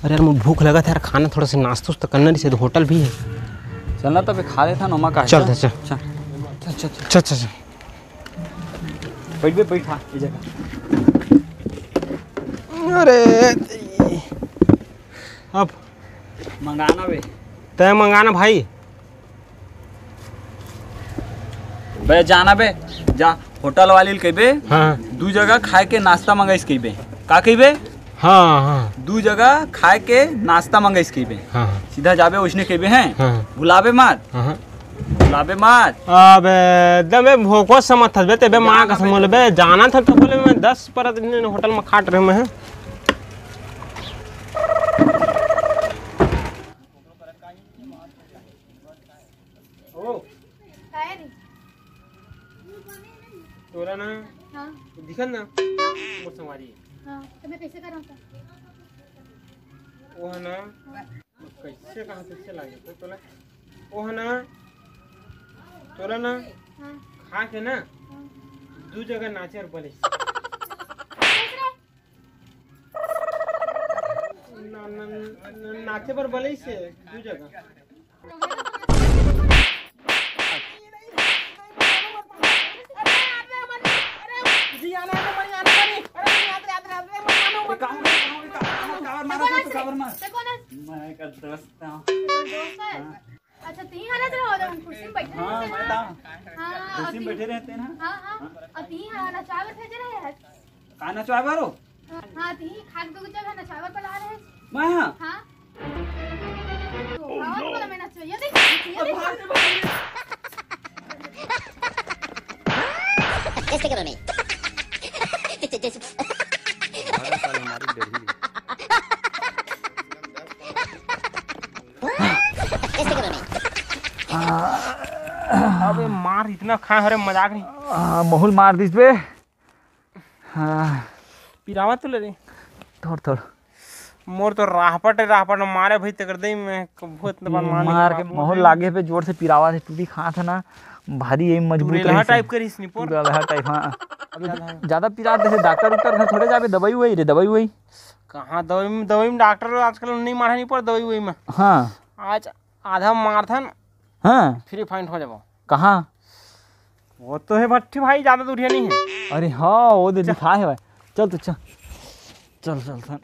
अरे यार मुझे भूख लगा था यार, खाना थोड़ा सा नाश्ता उस्ता करना नहीं से, होटल भी है। चलना तो खा लेता नोमा का। चल चल चल चल चल बैठ बैठ हाँ ये जगह। अरे अब मंगाना बे, तय मंगाना भाई। बे जाना बे, जा होटल वाली कहबे हाँ दू जगह खाए के नाश्ता मंगाइस कहबे। का कहबे? हाँ हाँ दू जगह खाए के नाश्ता मंगाइस कहबे। हाँ सीधा जाबे उसने कहबे हैं। हाँ भुलाबे मत, हाँ। भुलाबे मत। अबे दबे भोको समझ बे तेबे माँ का समझ बे जाना था तो बोले मैं 10 पर दिन होटल में खाट रहे मैं। तोरा ना हाँ दिखन ना मोर संवारी हाँ तो मैं कैसे करूँ था वो है ना कैसे कहाँ से लागे तो तोला वो है ना तोरा ना हाँ खा के ना हाँ दू जगह नाचे और बोले नाचे पर बोले से दू जगह। अच्छा तीन हालत रहो हम कुर्सी पे बैठे हाँ रहते मैं हैं। हाँ कुर्सी में बैठे रहते हैं ना। हाँ हाँ और तीन हालत नचावर भेज रहे हैं। का नचवा बारो हाँ तीन खाक दो जगह नचावर पर ला रहे हैं। मैं हाँ हाँ तो और बोला मैं नचवा ये देख ऐसे करो नहीं अबे मार इतना खा हरे मजाक नहीं। मोहुल मार दिस बे। पिरावा तो ले रे थोड़ थोड़ मोर तो राहपट मारे भाई तकर दई में बहुत मार के मोहुल लागे पे जोर से पिरावा से टूटी खा था ना भारी यही मजबूत रेलहा टाइप करिस नी पोर पूरा टाइप। हाँ अबे ज्यादा पिरा जैसे डॉक्टर उक्टर घर थोड़े जाबे दवाई हुई रे दवाई हुई कहाँ दवाई में डॉक्टर आजकल नहीं मारा नहीं पड़ दवाई वही में। हाँ आज आधा मारथन हाँ फ्री फाइन हो जाबो। कहाँ? वो तो है भट्टी भाई ज्यादा दूरिया नहीं है। अरे हाँ वो दे दिखा है भाई। चल तो चल चल चल चल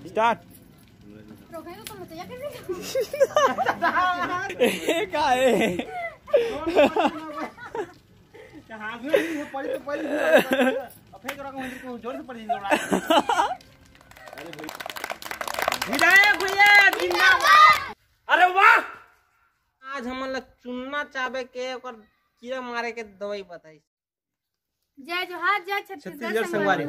स्टार्ट रोकेगा तो मत जा का है हाथ में नहीं पड़ी तो पड़ी अब फेंक रहा जोर से पड़ी विधायक भैया जिंदाबाद। अरे वाह आज हमन चुनना चाहबे के ओकर कीड़ा मारे के दवाई बताई। जय जोहार जय छत्तीसगढ़ संगवारी।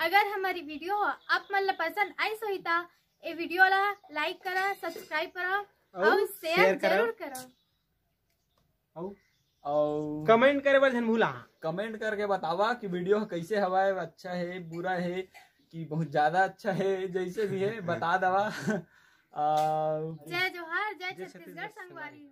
अगर हमारी वीडियो आप मन पसंद आई सो ता ए वीडियो ला लाइक करा सब्सक्राइब करा और शेयर जरूर करा और कमेंट करे बर जन भूला। कमेंट करके बतावा कि वीडियो कैसे हवा है, अच्छा है बुरा है कि बहुत ज्यादा अच्छा है, जैसे भी है बता दवा। जय जोहार जय छत्तीसगढ़ संगवारी।